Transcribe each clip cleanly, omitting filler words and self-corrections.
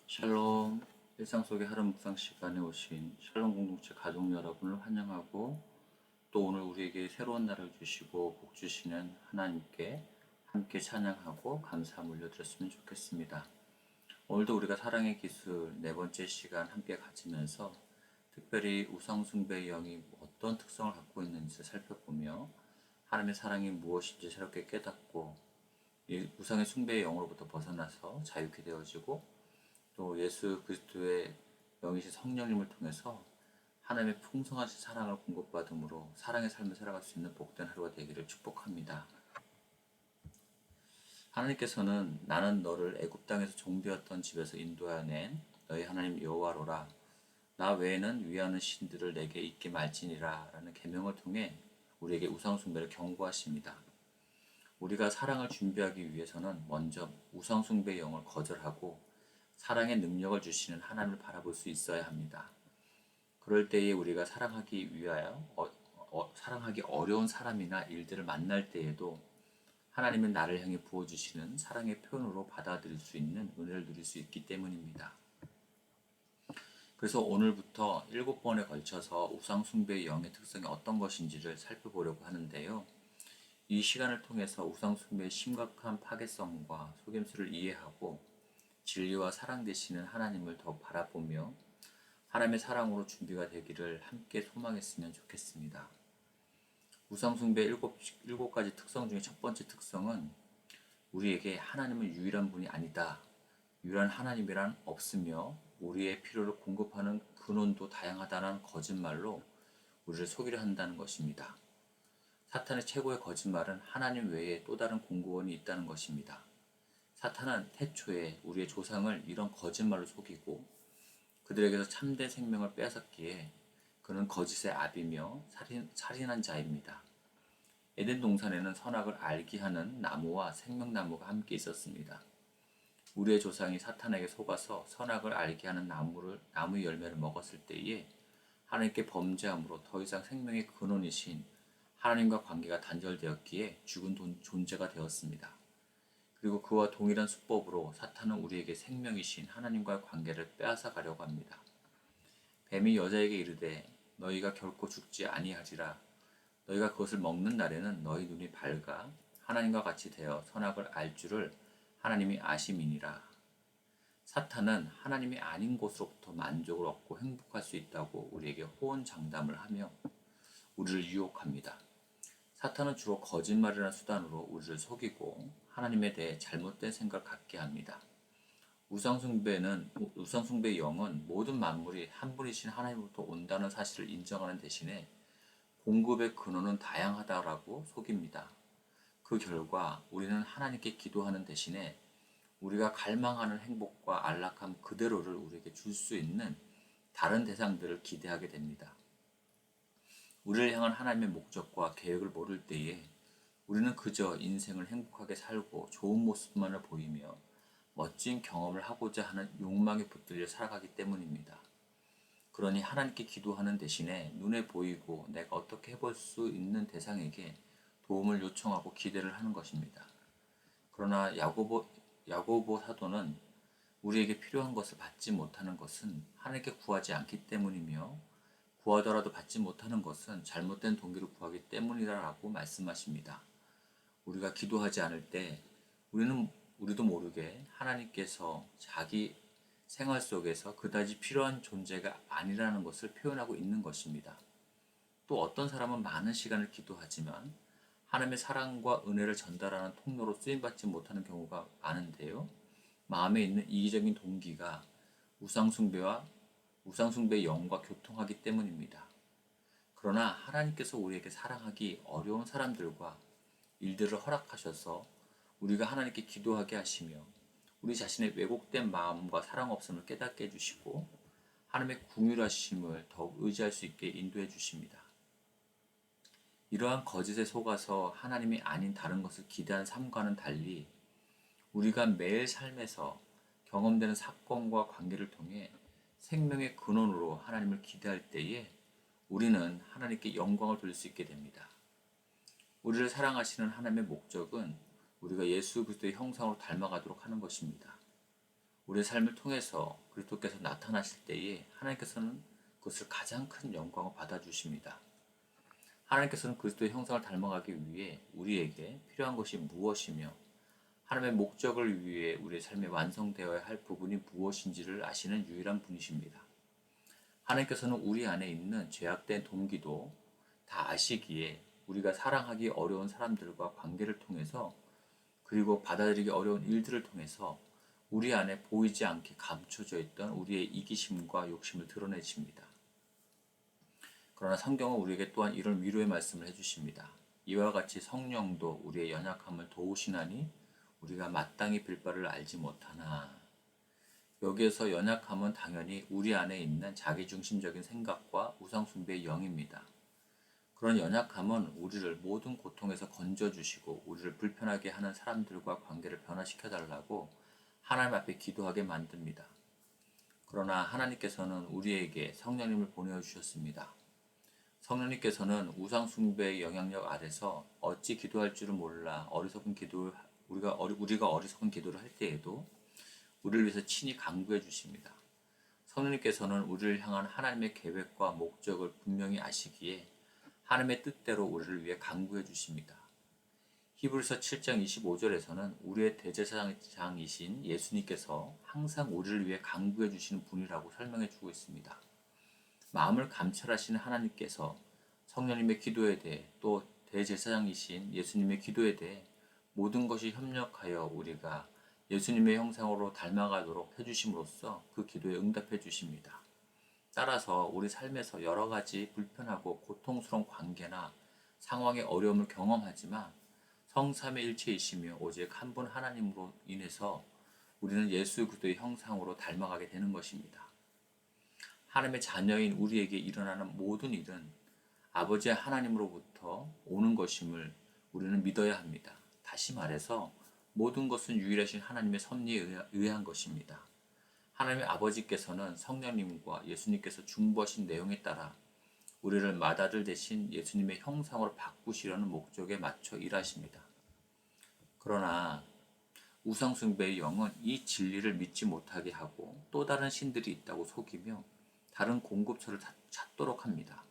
샬롬, 일상 속의 하루 묵상 시간에 오신 샬롬 공동체 가족 여러분을 환영하고 또 오늘 우리에게 새로운 날을 주시고 복 주시는 하나님께 함께 찬양하고 감사함 올려드렸으면 좋겠습니다. 오늘도 우리가 사랑의 기술 네 번째 시간 함께 가지면서 특별히 우상숭배의 영이 어떤 특성을 갖고 있는지 살펴보며 하나님의 사랑이 무엇인지 새롭게 깨닫고 이 우상의 숭배의 영으로부터 벗어나서 자유케 되어지고 또 예수 그리스도의 영이신 성령님을 통해서 하나님의 풍성하신 사랑을 공급받음으로 사랑의 삶을 살아갈 수 있는 복된 하루가 되기를 축복합니다. 하나님께서는 나는 너를 애굽 땅에서 종되었던 집에서 인도하여 낸 너희 하나님 여호와로라. 나 외에는 위하는 신들을 내게 있게 말지니라 라는 계명을 통해 우리에게 우상 숭배를 경고하십니다. 우리가 사랑을 준비하기 위해서는 먼저 우상 숭배의 영을 거절하고 사랑의 능력을 주시는 하나님을 바라볼 수 있어야 합니다. 그럴 때에 우리가 사랑하기 어려운 사람이나 일들을 만날 때에도 하나님은 나를 향해 부어주시는 사랑의 표현으로 받아들일 수 있는 은혜를 누릴 수 있기 때문입니다. 그래서 오늘부터 7번에 걸쳐서 우상숭배의 영의 특성이 어떤 것인지를 살펴보려고 하는데요. 이 시간을 통해서 우상숭배의 심각한 파괴성과 속임수를 이해하고 진리와 사랑 되시는 하나님을 더 바라보며 하나님의 사랑으로 준비가 되기를 함께 소망했으면 좋겠습니다. 우상숭배의 일곱 가지 특성 중에 첫 번째 특성은 우리에게 하나님은 유일한 분이 아니다. 유일한 하나님이란 없으며 우리의 필요를 공급하는 근원도 다양하다는 거짓말로 우리를 속이려 한다는 것입니다. 사탄의 최고의 거짓말은 하나님 외에 또 다른 공급원이 있다는 것입니다. 사탄은 태초에 우리의 조상을 이런 거짓말로 속이고 그들에게서 참된 생명을 빼앗았기에 그는 거짓의 아비며 살인한 자입니다. 에덴 동산에는 선악을 알게 하는 나무와 생명나무가 함께 있었습니다. 우리의 조상이 사탄에게 속아서 선악을 알게 하는 나무의 열매를 먹었을 때에 하나님께 범죄함으로 더 이상 생명의 근원이신 하나님과 관계가 단절되었기에 죽은 존재가 되었습니다. 그리고 그와 동일한 수법으로 사탄은 우리에게 생명이신 하나님과의 관계를 빼앗아 가려고 합니다. 뱀이 여자에게 이르되 너희가 결코 죽지 아니하리라. 너희가 그것을 먹는 날에는 너희 눈이 밝아 하나님과 같이 되어 선악을 알 줄을 하나님이 아심이니라. 사탄은 하나님이 아닌 곳으로부터 만족을 얻고 행복할 수 있다고 우리에게 호언장담을 하며 우리를 유혹합니다. 사탄은 주로 거짓말이라는 수단으로 우리를 속이고 하나님에 대해 잘못된 생각을 갖게 합니다. 우상숭배의 영은 모든 만물이 한 분이신 하나님으로부터 온다는 사실을 인정하는 대신에 공급의 근원은 다양하다라고 속입니다. 그 결과 우리는 하나님께 기도하는 대신에 우리가 갈망하는 행복과 안락함 그대로를 우리에게 줄 수 있는 다른 대상들을 기대하게 됩니다. 우리를 향한 하나님의 목적과 계획을 모를 때에 우리는 그저 인생을 행복하게 살고 좋은 모습만을 보이며 멋진 경험을 하고자 하는 욕망에 붙들려 살아가기 때문입니다. 그러니 하나님께 기도하는 대신에 눈에 보이고 내가 어떻게 해볼 수 있는 대상에게 도움을 요청하고 기대를 하는 것입니다. 그러나 야고보 사도는 우리에게 필요한 것을 받지 못하는 것은 하나님께 구하지 않기 때문이며 구하더라도 받지 못하는 것은 잘못된 동기로 구하기 때문이라고 말씀하십니다. 우리가 기도하지 않을 때 우리도 모르게 하나님께서 자기 생활 속에서 그다지 필요한 존재가 아니라는 것을 표현하고 있는 것입니다. 또 어떤 사람은 많은 시간을 기도하지만 하나님의 사랑과 은혜를 전달하는 통로로 쓰임받지 못하는 경우가 많은데요. 마음에 있는 이기적인 동기가 우상숭배의 영과 교통하기 때문입니다. 그러나 하나님께서 우리에게 사랑하기 어려운 사람들과 일들을 허락하셔서 우리가 하나님께 기도하게 하시며 우리 자신의 왜곡된 마음과 사랑 없음을 깨닫게 해주시고 하나님의 긍휼하심을 더욱 의지할 수 있게 인도해 주십니다. 이러한 거짓에 속아서 하나님이 아닌 다른 것을 기대한 삶과는 달리 우리가 매일 삶에서 경험되는 사건과 관계를 통해 생명의 근원으로 하나님을 기대할 때에 우리는 하나님께 영광을 돌릴 수 있게 됩니다. 우리를 사랑하시는 하나님의 목적은 우리가 예수 그리스도의 형상으로 닮아가도록 하는 것입니다. 우리의 삶을 통해서 그리스도께서 나타나실 때에 하나님께서는 그것을 가장 큰 영광을 받아주십니다. 하나님께서는 그리스도의 형상을 닮아가기 위해 우리에게 필요한 것이 무엇이며 하나님의 목적을 위해 우리의 삶에 완성되어야 할 부분이 무엇인지를 아시는 유일한 분이십니다. 하나님께서는 우리 안에 있는 죄악된 동기도 다 아시기에 우리가 사랑하기 어려운 사람들과 관계를 통해서 그리고 받아들이기 어려운 일들을 통해서 우리 안에 보이지 않게 감춰져 있던 우리의 이기심과 욕심을 드러내십니다. 그러나 성경은 우리에게 또한 이런 위로의 말씀을 해주십니다. 이와 같이 성령도 우리의 연약함을 도우시나니 우리가 마땅히 빌 바를 알지 못하나. 여기에서 연약함은 당연히 우리 안에 있는 자기중심적인 생각과 우상숭배의 영입니다. 그런 연약함은 우리를 모든 고통에서 건져주시고 우리를 불편하게 하는 사람들과 관계를 변화시켜달라고 하나님 앞에 기도하게 만듭니다. 그러나 하나님께서는 우리에게 성령님을 보내주셨습니다. 성령님께서는 우상숭배의 영향력 아래서 어찌 기도할 줄을 몰라 우리가 어리석은 기도를 할 때에도 우리를 위해서 친히 간구해 주십니다. 성령님께서는 우리를 향한 하나님의 계획과 목적을 분명히 아시기에 하나님의 뜻대로 우리를 위해 간구해 주십니다. 히브리서 7장 25절에서는 우리의 대제사장이신 예수님께서 항상 우리를 위해 간구해 주시는 분이라고 설명해 주고 있습니다. 마음을 감찰하시는 하나님께서 성령님의 기도에 대해 또 대제사장이신 예수님의 기도에 대해 모든 것이 협력하여 우리가 예수님의 형상으로 닮아가도록 해주심으로써 그 기도에 응답해 주십니다. 따라서 우리 삶에서 여러 가지 불편하고 고통스러운 관계나 상황의 어려움을 경험하지만 성삼위일체이시며 오직 한 분 하나님으로 인해서 우리는 예수 그리스도의 형상으로 닮아가게 되는 것입니다. 하나님의 자녀인 우리에게 일어나는 모든 일은 아버지 하나님으로부터 오는 것임을 우리는 믿어야 합니다. 다시 말해서 모든 것은 유일하신 하나님의 섭리에 의한 것입니다. 하나님의 아버지께서는 성령님과 예수님께서 중보하신 내용에 따라 우리를 맏아들 대신 예수님의 형상으로 바꾸시려는 목적에 맞춰 일하십니다. 그러나 우상숭배의 영은 이 진리를 믿지 못하게 하고 또 다른 신들이 있다고 속이며 다른 공급처를 찾도록 합니다.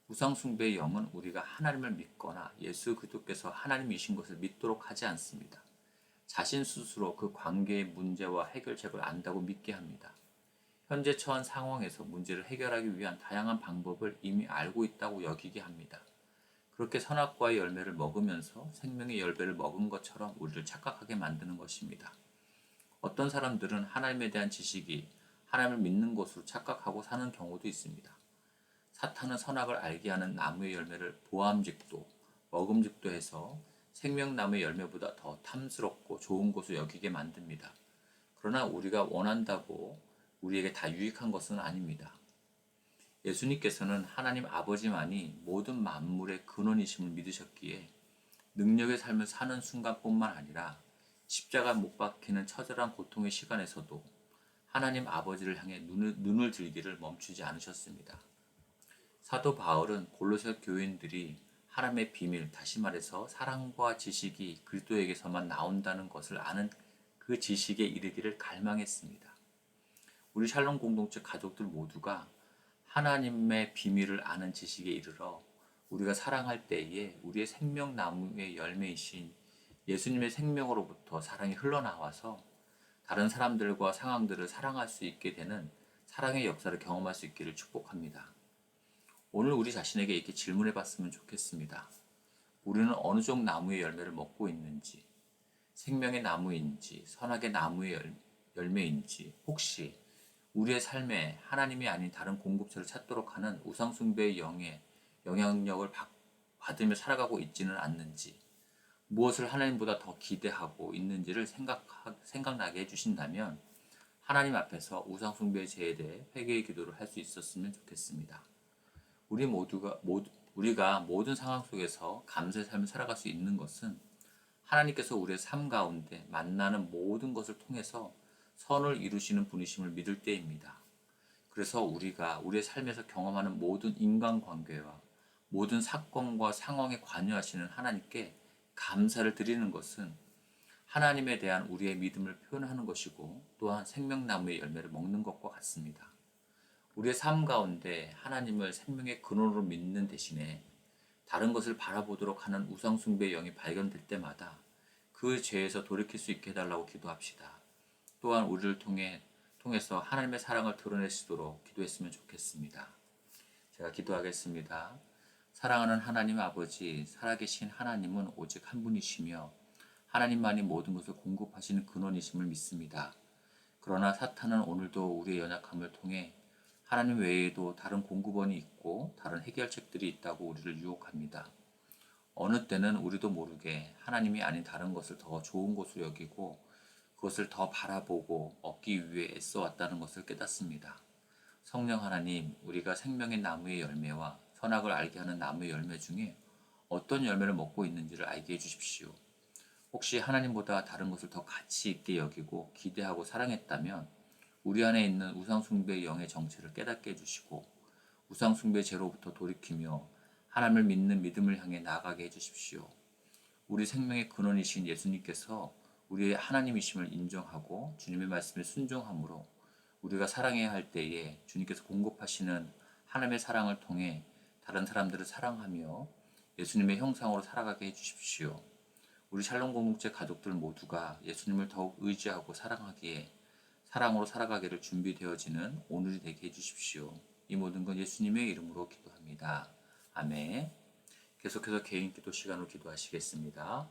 우상숭배의 영은 우리가 하나님을 믿거나 예수 그리스도께서 하나님이신 것을 믿도록 하지 않습니다. 자신 스스로 그 관계의 문제와 해결책을 안다고 믿게 합니다. 현재 처한 상황에서 문제를 해결하기 위한 다양한 방법을 이미 알고 있다고 여기게 합니다. 그렇게 선악과의 열매를 먹으면서 생명의 열매를 먹은 것처럼 우리를 착각하게 만드는 것입니다. 어떤 사람들은 하나님에 대한 지식이 하나님을 믿는 것으로 착각하고 사는 경우도 있습니다. 사탄은 선악을 알게 하는 나무의 열매를 보암직도, 먹음직도 해서 생명나무의 열매보다 더 탐스럽고 좋은 것으로 여기게 만듭니다. 그러나 우리가 원한다고 우리에게 다 유익한 것은 아닙니다. 예수님께서는 하나님 아버지만이 모든 만물의 근원이심을 믿으셨기에 능력의 삶을 사는 순간뿐만 아니라 십자가 못 박히는 처절한 고통의 시간에서도 하나님 아버지를 향해 눈을 들기를 멈추지 않으셨습니다. 사도 바울은 골로새 교인들이 하나님의 비밀, 다시 말해서 사랑과 지식이 그리스도에게서만 나온다는 것을 아는 그 지식에 이르기를 갈망했습니다. 우리 샬롬 공동체 가족들 모두가 하나님의 비밀을 아는 지식에 이르러 우리가 사랑할 때에 우리의 생명나무의 열매이신 예수님의 생명으로부터 사랑이 흘러나와서 다른 사람들과 상황들을 사랑할 수 있게 되는 사랑의 역사를 경험할 수 있기를 축복합니다. 오늘 우리 자신에게 이렇게 질문해 봤으면 좋겠습니다. 우리는 어느 쪽 나무의 열매를 먹고 있는지, 생명의 나무인지, 선악의 나무의 열매인지, 혹시 우리의 삶에 하나님이 아닌 다른 공급처를 찾도록 하는 우상숭배의 영의 영향력을 받으며 살아가고 있지는 않는지, 무엇을 하나님보다 더 기대하고 있는지를 생각나게 해주신다면 하나님 앞에서 우상숭배의 죄에 대해 회개의 기도를 할 수 있었으면 좋겠습니다. 우리가 모든 상황 속에서 감사의 삶을 살아갈 수 있는 것은 하나님께서 우리의 삶 가운데 만나는 모든 것을 통해서 선을 이루시는 분이심을 믿을 때입니다. 그래서 우리가 우리의 삶에서 경험하는 모든 인간관계와 모든 사건과 상황에 관여하시는 하나님께 감사를 드리는 것은 하나님에 대한 우리의 믿음을 표현하는 것이고 또한 생명나무의 열매를 먹는 것과 같습니다. 우리의 삶 가운데 하나님을 생명의 근원으로 믿는 대신에 다른 것을 바라보도록 하는 우상숭배의 영이 발견될 때마다 그 죄에서 돌이킬 수 있게 해달라고 기도합시다. 또한 우리를 통해서 하나님의 사랑을 드러내시도록 기도했으면 좋겠습니다. 제가 기도하겠습니다. 사랑하는 하나님 아버지, 살아계신 하나님은 오직 한 분이시며 하나님만이 모든 것을 공급하시는 근원이심을 믿습니다. 그러나 사탄은 오늘도 우리의 연약함을 통해 하나님 외에도 다른 공급원이 있고 다른 해결책들이 있다고 우리를 유혹합니다. 어느 때는 우리도 모르게 하나님이 아닌 다른 것을 더 좋은 것으로 여기고 그것을 더 바라보고 얻기 위해 애써왔다는 것을 깨닫습니다. 성령 하나님, 우리가 생명의 나무의 열매와 선악을 알게 하는 나무의 열매 중에 어떤 열매를 먹고 있는지를 알게 해주십시오. 혹시 하나님보다 다른 것을 더 가치 있게 여기고 기대하고 사랑했다면 우리 안에 있는 우상숭배의 영의 정체를 깨닫게 해주시고 우상숭배 죄로부터 돌이키며 하나님을 믿는 믿음을 향해 나아가게 해주십시오. 우리 생명의 근원이신 예수님께서 우리의 하나님이심을 인정하고 주님의 말씀에 순종함으로 우리가 사랑해야 할 때에 주님께서 공급하시는 하나님의 사랑을 통해 다른 사람들을 사랑하며 예수님의 형상으로 살아가게 해주십시오. 우리 샬롬 공동체 가족들 모두가 예수님을 더욱 의지하고 사랑하기에 사랑으로 살아가기를 준비되어지는 오늘이 되게 해주십시오. 이 모든 건 예수님의 이름으로 기도합니다. 아멘. 계속해서 개인 기도 시간으로 기도하시겠습니다.